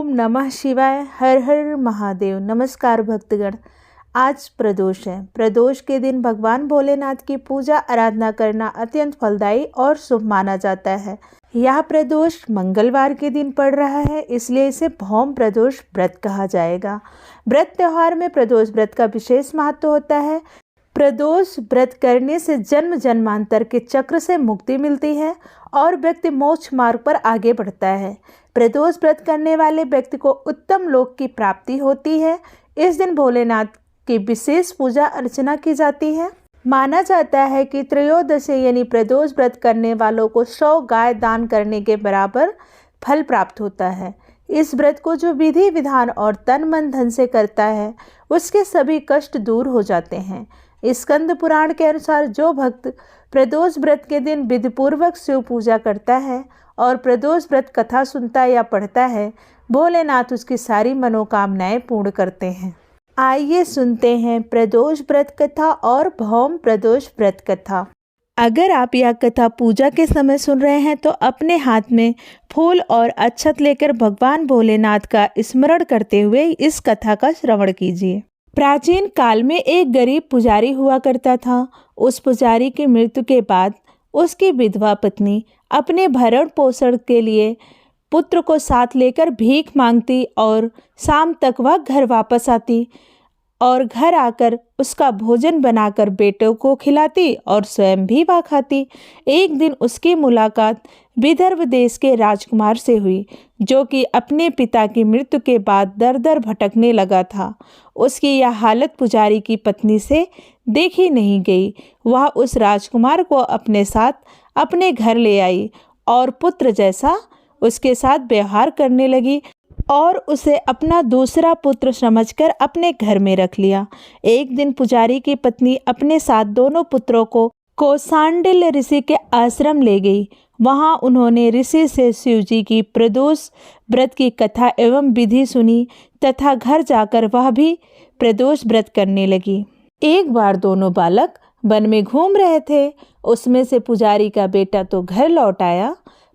नमः शिवाय। हर हर महादेव। नमस्कार भक्तगण। आज प्रदोष है। प्रदोष के दिन भगवान भोलेनाथ की पूजा आराधना करना अत्यंत फलदायी और शुभ माना जाता है। यह प्रदोष मंगलवार के दिन पड़ रहा है, इसलिए इसे भौम प्रदोष व्रत कहा जाएगा। व्रत त्योहार में प्रदोष व्रत का विशेष महत्व होता है। प्रदोष व्रत करने से जन्म जन्मांतर के चक्र से मुक्ति मिलती है और व्यक्ति मोक्ष मार्ग पर आगे बढ़ता है। प्रदोष व्रत करने वाले व्यक्ति को उत्तम लोक की प्राप्ति होती है। इस दिन भोलेनाथ की विशेष पूजा अर्चना की जाती है। माना जाता है कि त्रयोदशी यानी प्रदोष व्रत करने वालों को 100 गाय दान करने के बराबर फल प्राप्त होता है। इस व्रत को जो विधि विधान और तन मन धन से करता है उसके सभी कष्ट दूर हो जाते हैं। स्कंद पुराण के अनुसार जो भक्त प्रदोष व्रत के दिन विधिपूर्वक शिव पूजा करता है और प्रदोष व्रत कथा सुनता या पढ़ता है, भोलेनाथ उसकी सारी मनोकामनाएं पूर्ण करते हैं। आइए सुनते हैं प्रदोष व्रत कथा और भौम प्रदोष व्रत कथा। अगर आप यह कथा पूजा के समय सुन रहे हैं तो अपने हाथ में फूल और अक्षत लेकर भगवान भोलेनाथ का स्मरण करते हुए इस कथा का श्रवण कीजिए। प्राचीन काल में एक गरीब पुजारी हुआ करता था। उस पुजारी की मृत्यु के बाद उसकी विधवा पत्नी अपने भरण पोषण के लिए पुत्र को साथ लेकर भीख मांगती और शाम तक वह घर वापस आती और घर आकर उसका भोजन बनाकर बेटों को खिलाती और स्वयं भी वह खाती। एक दिन उसकी मुलाकात विदर्भ देश के राजकुमार से हुई, जो कि अपने पिता की मृत्यु के बाद दर दर भटकने लगा था। उसकी यह हालत पुजारी की पत्नी से देखी नहीं गई। वह उस राजकुमार को अपने साथ अपने घर ले आई और पुत्र जैसा उसके साथ व्यवहार करने लगी और उसे अपना दूसरा पुत्र समझकर अपने घर में रख लिया। एक दिन पुजारी की पत्नी अपने साथ दोनों पुत्रों को सांडिल्य ऋषि के आश्रम ले गई। वहां उन्होंने ऋषि से शिव जी की प्रदोष व्रत की कथा एवं विधि सुनी तथा घर जाकर वह भी प्रदोष व्रत करने लगी। एक बार दोनों बालक वन में घूम रहे थे। उसमें से पुजारी का बेटा तो घर लौट आया,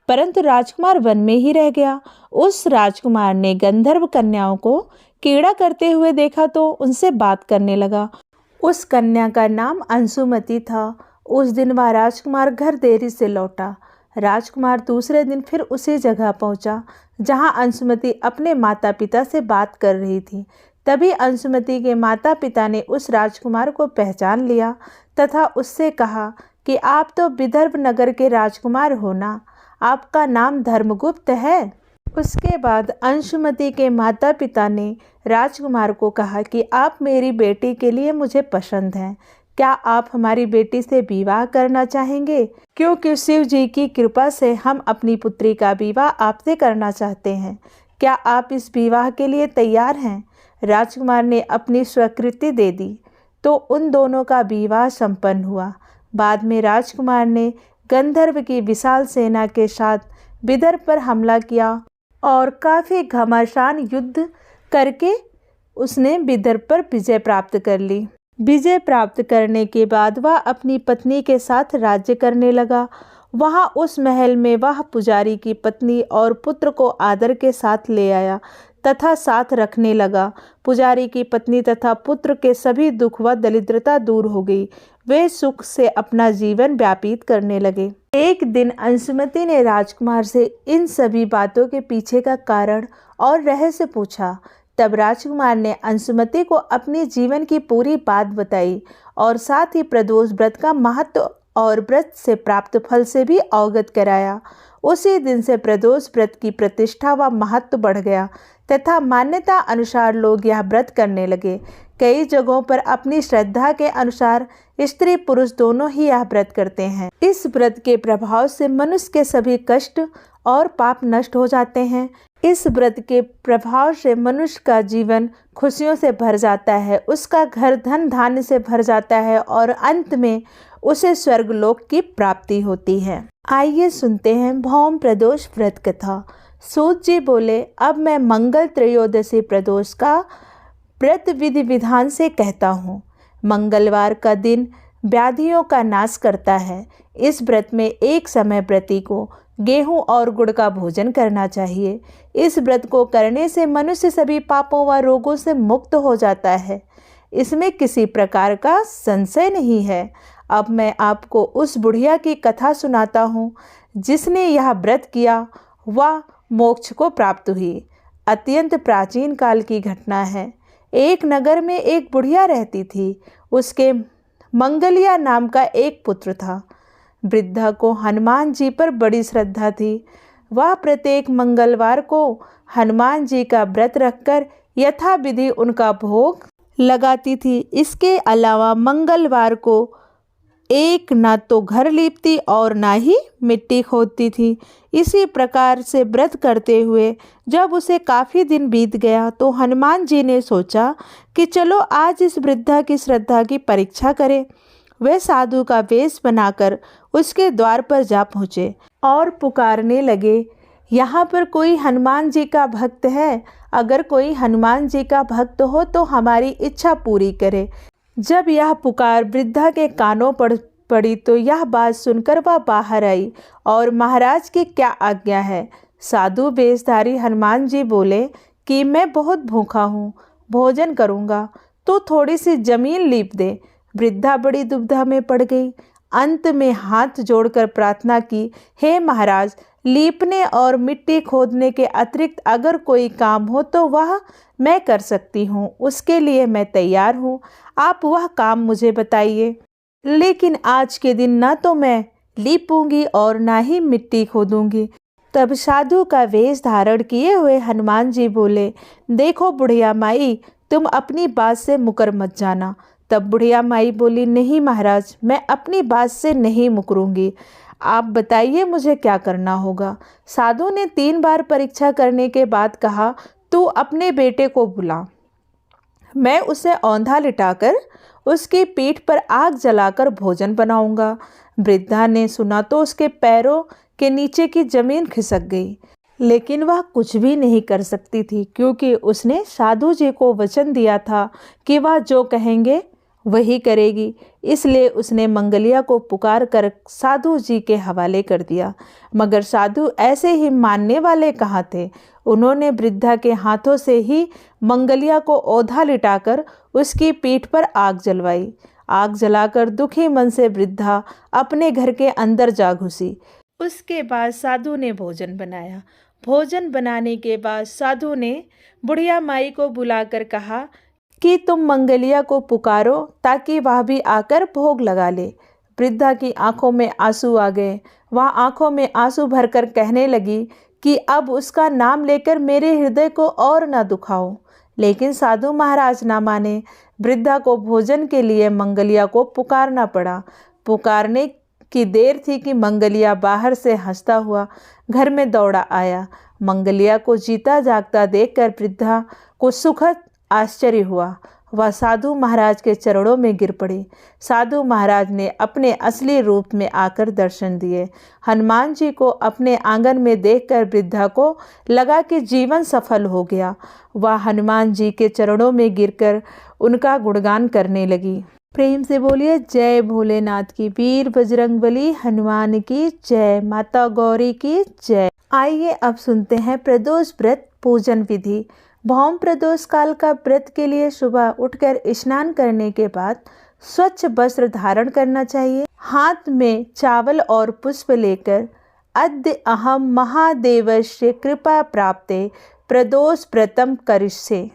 परंतु राजकुमार वन में ही रह गया। उस राजकुमार ने गंधर्व कन्याओं को क्रीड़ा करते हुए देखा तो उनसे बात करने लगा। उस कन्या का नाम अंशुमति था। उस दिन वह राजकुमार घर देरी से लौटा। राजकुमार दूसरे दिन फिर उसी जगह पहुंचा जहां अंशुमति अपने माता पिता से बात कर रही थी। तभी अंशुमति के माता पिता ने उस राजकुमार को पहचान लिया तथा उससे कहा कि आप तो विदर्भ नगर के राजकुमार हो ना, आपका नाम धर्मगुप्त है। उसके बाद अंशुमति के माता पिता ने राजकुमार को कहा कि आप मेरी बेटी के लिए मुझे पसंद हैं, क्या आप हमारी बेटी से विवाह करना चाहेंगे? क्योंकि शिव जी की कृपा से हम अपनी पुत्री का विवाह आपसे करना चाहते हैं। क्या आप इस विवाह के लिए तैयार हैं? राजकुमार ने अपनी स्वीकृति दे दी तो उन दोनों का विवाह संपन्न हुआ। बाद में राजकुमार ने गंधर्व की विशाल सेना के साथ विदर्भ पर हमला किया और काफ़ी घमासान युद्ध करके उसने विदर्भ पर विजय प्राप्त कर ली। विजय प्राप्त करने के बाद वह अपनी पत्नी के साथ राज्य करने लगा। वहाँ उस महल में वह पुजारी की पत्नी और पुत्र को आदर के साथ ले आया तथा साथ रखने लगा। पुजारी की पत्नी तथा पुत्र के सभी दुख व दरिद्रता दूर हो गई। वे सुख से अपना जीवन व्यतीत करने लगे। एक दिन अंशुमति ने राजकुमार से इन सभी बातों के पीछे का कारण और रहस्य पूछा। तब राजकुमार ने अंशुमति को अपने जीवन की पूरी बात बताई और साथ ही प्रदोष व्रत का महत्व और व्रत से प्राप्त फल से भी अवगत कराया। उसी दिन से प्रदोष व्रत की प्रतिष्ठा व महत्व बढ़ गया तथा मान्यता अनुसार लोग यह व्रत करने लगे। कई जगहों पर अपनी श्रद्धा के अनुसार स्त्री पुरुष दोनों ही यह व्रत करते हैं। इस व्रत के प्रभाव से मनुष्य के सभी कष्ट और पाप नष्ट हो जाते हैं। इस व्रत के प्रभाव से मनुष्य का जीवन खुशियों से भर जाता है, उसका घर धन धान्य से भर जाता है और अंत में उसे स्वर्गलोक की प्राप्ति होती है। आइए सुनते हैं भौम प्रदोष व्रत कथा। सूत जी बोले, अब मैं मंगल त्रयोदशी प्रदोष का व्रत विधि विधान से कहता हूँ। मंगलवार का दिन व्याधियों का नाश करता है। इस व्रत में एक समय व्रती को गेहूं और गुड़ का भोजन करना चाहिए। इस व्रत को करने से मनुष्य सभी पापों व रोगों से मुक्त हो जाता है। इसमें किसी प्रकार का संशय नहीं है। अब मैं आपको उस बुढ़िया की कथा सुनाता हूँ जिसने यह व्रत किया वह मोक्ष को प्राप्त हुई। अत्यंत प्राचीन काल की घटना है। एक नगर में एक बुढ़िया रहती थी। उसके मंगलिया नाम का एक पुत्र था। वृद्धा को हनुमान जी पर बड़ी श्रद्धा थी। वह प्रत्येक मंगलवार को हनुमान जी का व्रत रखकर यथाविधि उनका भोग लगाती थी। इसके अलावा मंगलवार को एक ना तो घर लीपती और ना ही मिट्टी खोदती थी। इसी प्रकार से व्रत करते हुए जब उसे काफ़ी दिन बीत गया तो हनुमान जी ने सोचा कि चलो आज इस वृद्धा की श्रद्धा की परीक्षा करें। वे साधु का वेश बनाकर उसके द्वार पर जा पहुँचे और पुकारने लगे, यहाँ पर कोई हनुमान जी का भक्त है? अगर कोई हनुमान जी का भक्त हो तो हमारी इच्छा पूरी करे। जब यह पुकार वृद्धा के कानों पर पड़ी तो यह बात सुनकर वह बाहर आई और महाराज की क्या आज्ञा है? साधु वेशधारी हनुमान जी बोले कि मैं बहुत भूखा हूँ, भोजन करूँगा तो थोड़ी सी जमीन लीप दे। वृद्धा बड़ी दुविधा में पड़ गई। अंत में हाथ जोड़कर प्रार्थना की, हे महाराज, लीपने और मिट्टी खोदने के अतिरिक्त अगर कोई काम हो तो वह मैं कर सकती हूँ, उसके लिए मैं तैयार हूँ। आप वह काम मुझे बताइए। लेकिन आज के दिन ना तो मैं लीपूंगी और ना ही मिट्टी खोदूंगी। तब साधु का वेश धारण किए हुए हनुमान जी बोले, देखो बुढ़िया माई, तुम अपनी बात से मुकर मत जाना। तब बुढ़िया माई बोली, नहीं महाराज, मैं अपनी बात से नहीं मुकरूंगी। आप बताइए मुझे क्या करना होगा। साधु ने 3 बार परीक्षा करने के बाद कहा, तू अपने बेटे को बुला, मैं उसे औंधा लिटाकर उसकी पीठ पर आग जलाकर भोजन बनाऊंगा। वृद्धा ने सुना तो उसके पैरों के नीचे की जमीन खिसक गई, लेकिन वह कुछ भी नहीं कर सकती थी क्योंकि उसने साधु जी को वचन दिया था कि वह जो कहेंगे वही करेगी। इसलिए उसने मंगलिया को पुकार कर साधु जी के हवाले कर दिया। मगर साधु ऐसे ही मानने वाले कहाँ थे। उन्होंने वृद्धा के हाथों से ही मंगलिया को औंधा लिटाकर उसकी पीठ पर आग जलवाई। आग जलाकर दुखी मन से वृद्धा अपने घर के अंदर जा घुसी। उसके बाद साधु ने भोजन बनाया। भोजन बनाने के बाद साधु ने बुढ़िया माई को बुलाकर कहा कि तुम मंगलिया को पुकारो ताकि वह भी आकर भोग लगा ले। वृद्धा की आंखों में आंसू आ गए। वह आंखों में आंसू भरकर कहने लगी कि अब उसका नाम लेकर मेरे हृदय को और न दुखाओ। लेकिन साधु महाराज ना माने। वृद्धा को भोजन के लिए मंगलिया को पुकारना पड़ा। पुकारने की देर थी कि मंगलिया बाहर से हंसता हुआ घर में दौड़ा आया। मंगलिया को जीता जागता देखकर वृद्धा को सुखद आश्चर्य हुआ। वह साधु महाराज के चरणों में गिर पड़ी। साधु महाराज ने अपने असली रूप में आकर दर्शन दिए। हनुमान जी को अपने आंगन में देखकर वृद्धा को लगा कि जीवन सफल हो गया। वह हनुमान जी के चरणों में गिरकर उनका गुणगान करने लगी। प्रेम से बोलिए जय भोलेनाथ की। वीर बजरंगबली हनुमान की जय। माता गौरी की जय। आइए अब सुनते हैं प्रदोष व्रत पूजन विधि। भौम प्रदोष काल का व्रत के लिए सुबह उठकर स्नान करने के बाद स्वच्छ वस्त्र धारण करना चाहिए। हाथ में चावल और पुष्प लेकर अद्य अहम महादेवस्य कृपा प्राप्ते प्रदोष व्रतम करिष्ये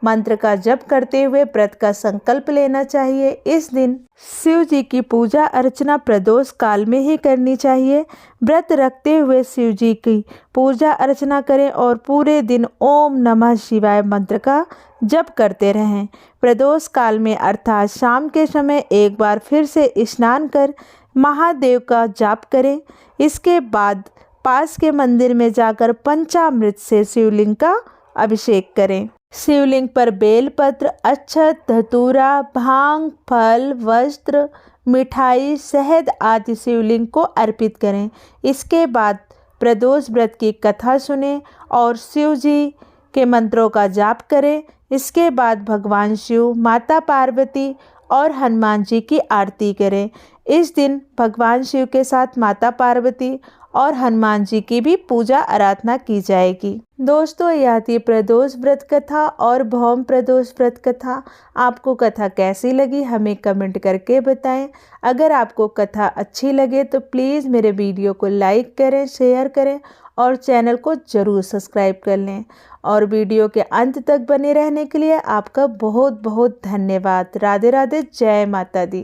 मंत्र का जप करते हुए व्रत का संकल्प लेना चाहिए। इस दिन शिव जी की पूजा अर्चना प्रदोष काल में ही करनी चाहिए। व्रत रखते हुए शिव जी की पूजा अर्चना करें और पूरे दिन ओम नमः शिवाय मंत्र का जप करते रहें। प्रदोष काल में अर्थात शाम के समय एक बार फिर से स्नान कर महादेव का जाप करें। इसके बाद पास के मंदिर में जाकर पंचामृत से शिवलिंग का अभिषेक करें। शिवलिंग पर बेलपत्र, अक्षत, धतूरा, भांग, फल, वस्त्र, मिठाई, शहद आदि शिवलिंग को अर्पित करें। इसके बाद प्रदोष व्रत की कथा सुनें और शिव जी के मंत्रों का जाप करें। इसके बाद भगवान शिव, माता पार्वती और हनुमान जी की आरती करें। इस दिन भगवान शिव के साथ माता पार्वती और हनुमान जी की भी पूजा आराधना की जाएगी। दोस्तों, यह थी प्रदोष व्रत कथा और भौम प्रदोष व्रत कथा। आपको कथा कैसी लगी हमें कमेंट करके बताएं। अगर आपको कथा अच्छी लगे तो प्लीज़ मेरे वीडियो को लाइक करें, शेयर करें और चैनल को ज़रूर सब्सक्राइब कर लें। और वीडियो के अंत तक बने रहने के लिए आपका बहुत बहुत धन्यवाद। राधे राधे, जय माता दी।